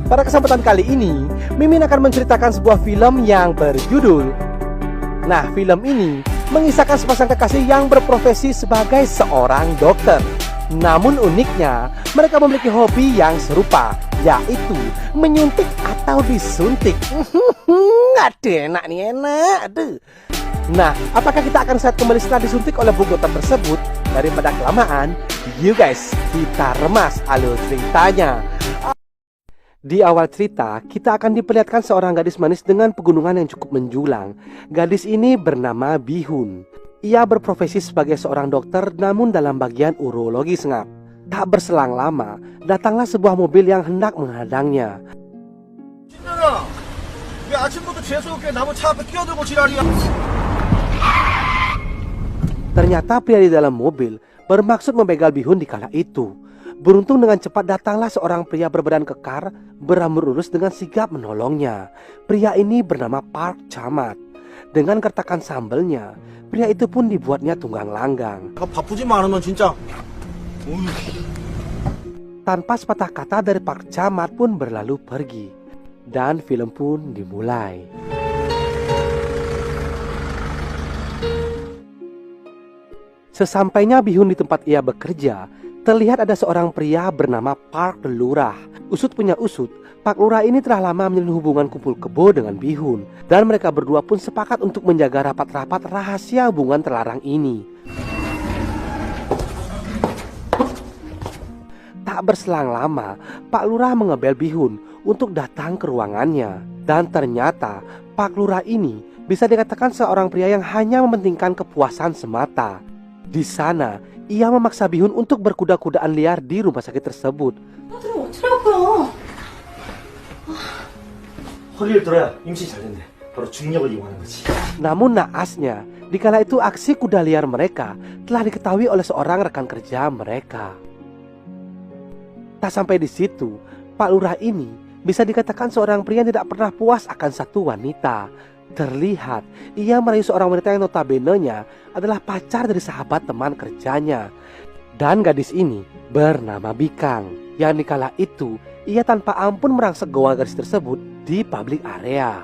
Pada kesempatan kali ini, Mimin akan menceritakan sebuah film yang berjudul. Nah, film ini mengisahkan sepasang kekasih yang berprofesi sebagai seorang dokter. Namun uniknya, mereka memiliki hobi yang serupa, yaitu menyuntik atau disuntik. Aduh, enak nih, enak. Aduh. Nah, apakah kita akan sehat kembali setelah disuntik oleh bu dokter tersebut? Daripada kelamaan, you guys, kita remas alur ceritanya. Di awal cerita, kita akan diperlihatkan seorang gadis manis dengan pegunungan yang cukup menjulang. Gadis ini bernama Bihun. Ia berprofesi sebagai seorang dokter namun dalam bagian urologi sengap. Tak berselang lama, datanglah sebuah mobil yang hendak menghadangnya. Ternyata pria di dalam mobil bermaksud membegal Bihun di kala itu. Beruntung dengan cepat datanglah seorang pria berbadan kekar, berambut lurus dengan sigap menolongnya. Pria ini bernama Park Chamat. Dengan gertakan sambelnya, pria itu pun dibuatnya tunggang langgang. Tanpa sepatah kata dari Park Chamat pun berlalu pergi. Dan film pun dimulai. Sesampainya Bihun di tempat ia bekerja, terlihat ada seorang pria bernama Park Lurah. Usut punya usut, Park Lurah ini telah lama menjalin hubungan kumpul kebo dengan Bihun. Dan mereka berdua pun sepakat untuk menjaga rapat-rapat rahasia hubungan terlarang ini. Tak berselang lama, Pak Lurah mengebel Bihun untuk datang ke ruangannya. Dan ternyata Pak Lurah ini bisa dikatakan seorang pria yang hanya mementingkan kepuasan semata. Di sana, ia memaksa Bihun untuk berkuda-kudaan liar di rumah sakit tersebut. Namun naasnya, dikala itu aksi kuda liar mereka telah diketahui oleh seorang rekan kerja mereka. Tak sampai di situ, Pak Lurah ini bisa dikatakan seorang pria yang tidak pernah puas akan satu wanita. Terlihat ia merayu seorang wanita yang notabene-nya adalah pacar dari sahabat teman kerjanya. Dan gadis ini bernama Bikang, yang dikala itu ia tanpa ampun merangsek gawang gadis tersebut di public area.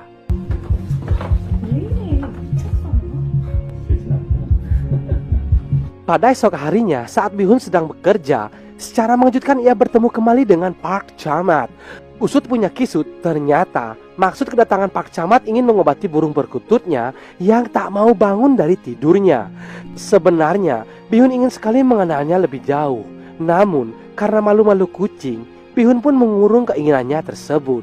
Pada esok harinya saat Bihun sedang bekerja, secara mengejutkan ia bertemu kembali dengan Park Chamat. Usut punya kisut, ternyata maksud kedatangan Park Chamat ingin mengobati burung perkututnya yang tak mau bangun dari tidurnya. Sebenarnya Bihun ingin sekali mengenalnya lebih jauh. Namun karena malu-malu kucing, Bihun pun mengurung keinginannya tersebut.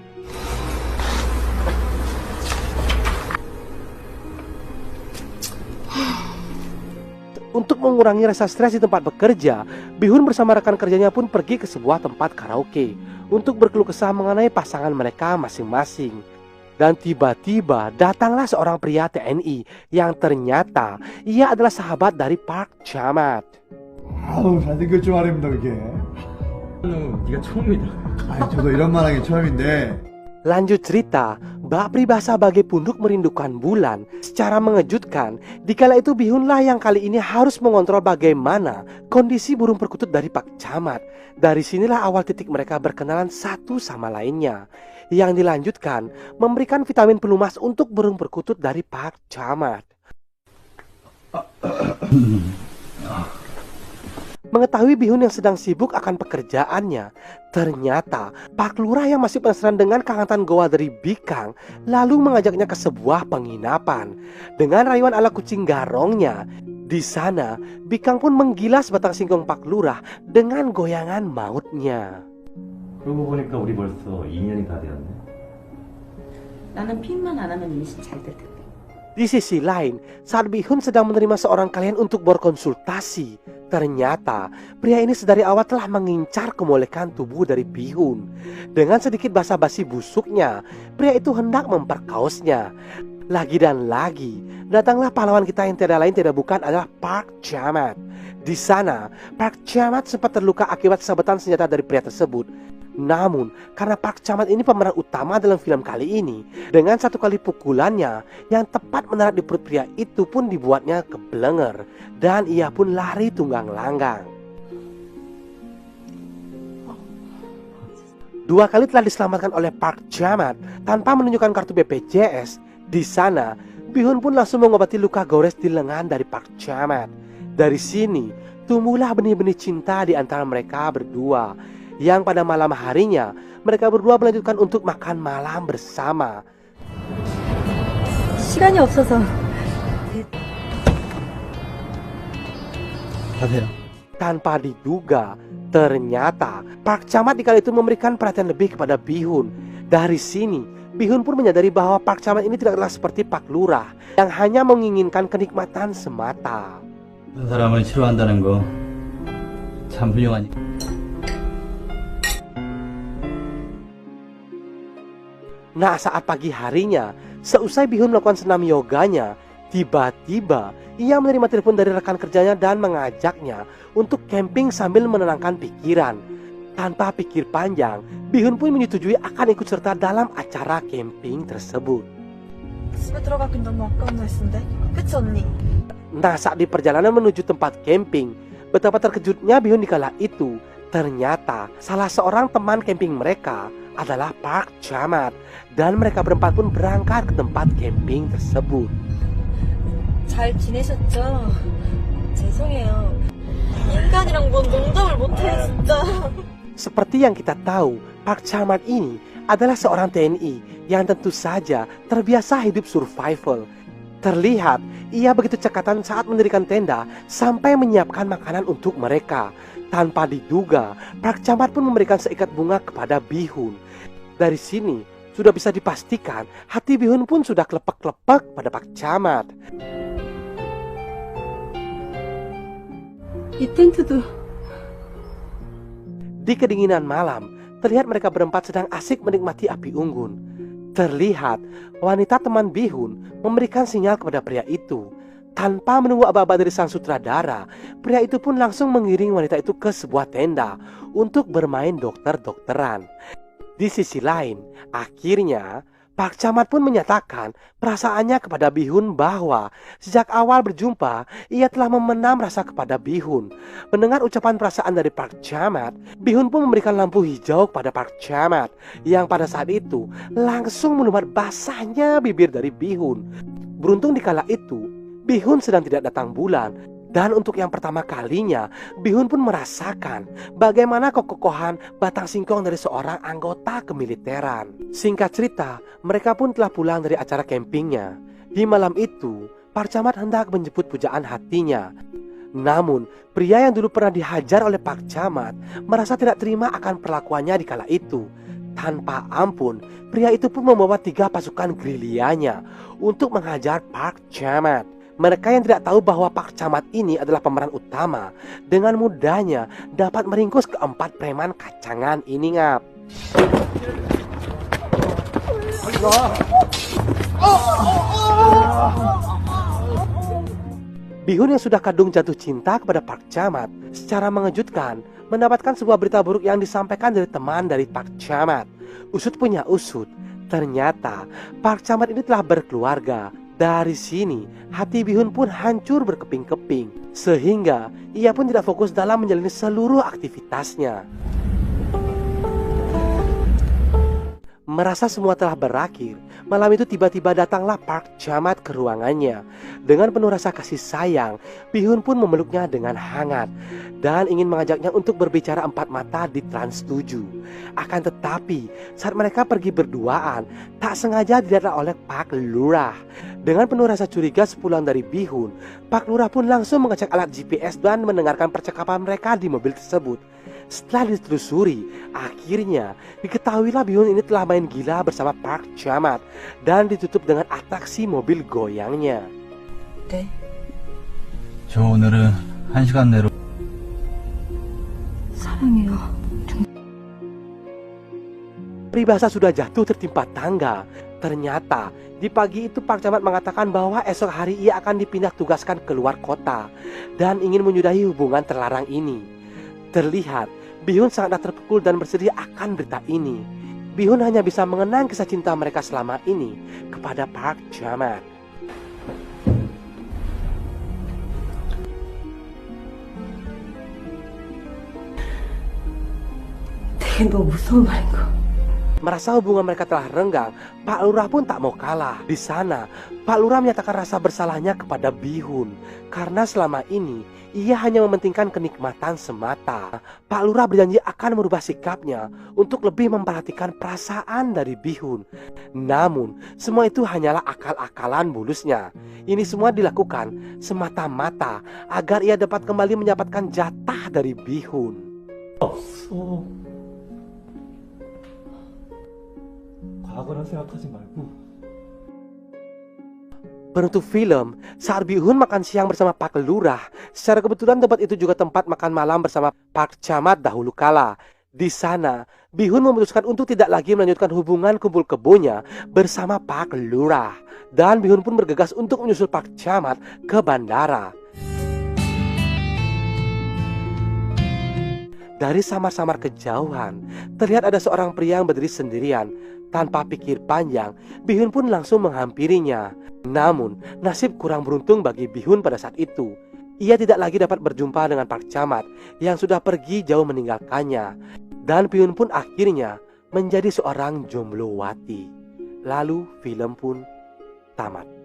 Untuk mengurangi rasa stres di tempat bekerja, Bihun bersama rekan kerjanya pun pergi ke sebuah tempat karaoke untuk berkeluh kesah mengenai pasangan mereka masing-masing. Dan tiba-tiba datanglah seorang pria TNI yang ternyata ia adalah sahabat dari Park Chamat. 잘생겼 좀 아닙니다 그게. 네가 처음이다. 아니 저도 이런 말 하기 처음인데. Lanjut cerita, bak peribahasa bagai punduk merindukan bulan. Secara mengejutkan, dikala itu Bihunlah yang kali ini harus mengontrol bagaimana kondisi burung perkutut dari Pak Chamat. Dari sinilah awal titik mereka berkenalan satu sama lainnya. Yang dilanjutkan, memberikan vitamin pelumas untuk burung perkutut dari Pak Chamat. Mengetahui Bihun yang sedang sibuk akan pekerjaannya, ternyata Pak Lurah yang masih penasaran dengan kehangatan goa dari Bikang lalu mengajaknya ke sebuah penginapan. Dengan rayuan ala kucing garongnya, di sana Bikang pun menggilas batang singkong Pak Lurah dengan goyangan mautnya. 그러고 보니까 우리 벌써 2년이 다 되었네. 나는 핑만 안 하면 임신 잘 될 텐데. Di sisi lain, saat Bihun sedang menerima seorang klien untuk berkonsultasi, ternyata pria ini sedari awal telah mengincar kemolekan tubuh dari Bihun. Dengan sedikit basa-basi busuknya, pria itu hendak memperkaosnya. Lagi dan lagi, datanglah pahlawan kita yang tiada lain tidak bukan adalah Park Chamat. Di sana, Park Chamat sempat terluka akibat sabetan senjata dari pria tersebut. Namun, karena Park Chamat ini pemeran utama dalam film kali ini, dengan satu kali pukulannya yang tepat menarik di perut pria itu pun dibuatnya keblenger, dan ia pun lari tunggang langgang. 2 kali telah diselamatkan oleh Park Chamat tanpa menunjukkan kartu BPJS. Di sana, Bihun pun langsung mengobati luka gores di lengan dari Park Chamat. Dari sini, tumbuhlah benih-benih cinta di antara mereka berdua, yang pada malam harinya mereka berdua melanjutkan untuk makan malam bersama. 시간이 없어서 가세요. Tanpa diduga, ternyata Park Chamat di kali itu memberikan perhatian lebih kepada Bihun. Dari sini, Bihun pun menyadari bahwa Park Chamat ini tidaklah seperti Pak Lurah yang hanya menginginkan kenikmatan semata. 그 사람을 싫어한다는 거 참 훌륭하니. Nah, saat pagi harinya, seusai Bihun melakukan senam yoganya, tiba-tiba ia menerima telepon dari rekan kerjanya dan mengajaknya untuk camping sambil menenangkan pikiran. Tanpa pikir panjang, Bihun pun menyetujui akan ikut serta dalam acara camping tersebut. 집에 들어가긴 너무 아까운 날씨인데 그치 언니? Nah, saat di perjalanan menuju tempat camping, betapa terkejutnya Bihun di kala itu. Ternyata salah seorang teman camping mereka adalah Park Chamat, dan mereka berempat pun berangkat ke tempat camping tersebut. 잘 지내셨죠? 죄송해요 인간이랑 뭔 농담을 못해 진짜 Seperti yang kita tahu, Park Chamat ini adalah seorang TNI yang tentu saja terbiasa hidup survival. Terlihat ia begitu cekatan saat mendirikan tenda sampai menyiapkan makanan untuk mereka. Tanpa diduga, Park Chamat pun memberikan seikat bunga kepada Bihun. Dari sini sudah bisa dipastikan hati Bihun pun sudah kelepek-kelepek pada Park Chamat. 이 텐트도 Di kedinginan malam, terlihat mereka berempat sedang asik menikmati api unggun. Terlihat wanita teman Bihun memberikan sinyal kepada pria itu. Tanpa menunggu aba-aba dari sang sutradara, pria itu pun langsung mengiring wanita itu ke sebuah tenda untuk bermain dokter-dokteran. Di sisi lain, akhirnya Park Chamat pun menyatakan perasaannya kepada Bihun bahwa sejak awal berjumpa, ia telah memendam rasa kepada Bihun. Mendengar ucapan perasaan dari Park Chamat, Bihun pun memberikan lampu hijau kepada Park Chamat, yang pada saat itu langsung melumat basahnya bibir dari Bihun. Beruntung di kala itu, Bihun sedang tidak datang bulan. Dan untuk yang pertama kalinya, Bihun pun merasakan bagaimana kekokohan batang singkong dari seorang anggota kemiliteran. Singkat cerita, mereka pun telah pulang dari acara campingnya. Di malam itu, Park Chamat hendak menjemput pujaan hatinya. Namun, pria yang dulu pernah dihajar oleh Park Chamat merasa tidak terima akan perlakuannya di kala itu. Tanpa ampun, pria itu pun membawa 3 pasukan gerilyanya untuk menghajar Park Chamat. Mereka yang tidak tahu bahwa Park Chamat ini adalah pemeran utama dengan mudahnya dapat meringkus keempat preman kacangan ini, ngap. Bihun yang sudah kadung jatuh cinta kepada Park Chamat secara mengejutkan mendapatkan sebuah berita buruk yang disampaikan dari teman dari Park Chamat. Usut punya usut, ternyata Park Chamat ini telah berkeluarga. Dari sini, hati Bihun pun hancur berkeping-keping, sehingga ia pun tidak fokus dalam menjalani seluruh aktivitasnya. Merasa semua telah berakhir, malam itu tiba-tiba datanglah Park Chamat ke ruangannya. Dengan penuh rasa kasih sayang, Bihun pun memeluknya dengan hangat dan ingin mengajaknya untuk berbicara empat mata di Trans 7. Akan tetapi, saat mereka pergi berduaan, tak sengaja dilihatlah oleh Pak Lurah. Dengan penuh rasa curiga sepulang dari Bihun, Pak Lurah pun langsung mengecek alat GPS dan mendengarkan percakapan mereka di mobil tersebut. Setelah ditelusuri, akhirnya diketahuilah Bihun ini telah main gila bersama Park Chamat dan ditutup dengan atraksi mobil goyangnya. 네 저 오늘은 1시간 내로 사랑해요 Peribahasa sudah jatuh tertimpa tangga. Ternyata di pagi itu Park Chamat mengatakan bahwa esok hari ia akan dipindah tugaskan keluar kota dan ingin menyudahi hubungan terlarang ini. Terlihat Bihun sangat terpukul dan bersedih akan berita ini. Bihun hanya bisa mengenang kisah cinta mereka selama ini kepada Park Jamat. 되게 너무 무서운 말인 거. Merasa hubungan mereka telah renggang, Pak Lurah pun tak mau kalah. Di sana, Pak Lurah menyatakan rasa bersalahnya kepada Bihun karena selama ini ia hanya mementingkan kenikmatan semata. Pak Lurah berjanji akan merubah sikapnya untuk lebih memperhatikan perasaan dari Bihun. Namun, semua itu hanyalah akal-akalan mulusnya. Ini semua dilakukan semata-mata agar ia dapat kembali mendapatkan jatah dari Bihun. 없어. 과거라 생각하지 말고. Penutup film, saat Bihun makan siang bersama Pak Lurah, secara kebetulan tempat itu juga tempat makan malam bersama Park Jamat dahulu kala. Di sana, Bihun memutuskan untuk tidak lagi melanjutkan hubungan kumpul kebonya bersama Pak Lurah. Dan Bihun pun bergegas untuk menyusul Park Jamat ke bandara. Dari samar-samar kejauhan, terlihat ada seorang pria yang berdiri sendirian. Tanpa pikir panjang, Bihun pun langsung menghampirinya. Namun, nasib kurang beruntung bagi Bihun pada saat itu. Ia tidak lagi dapat berjumpa dengan Park Jamat yang sudah pergi jauh meninggalkannya. Dan Bihun pun akhirnya menjadi seorang jomblowati. Lalu film pun tamat.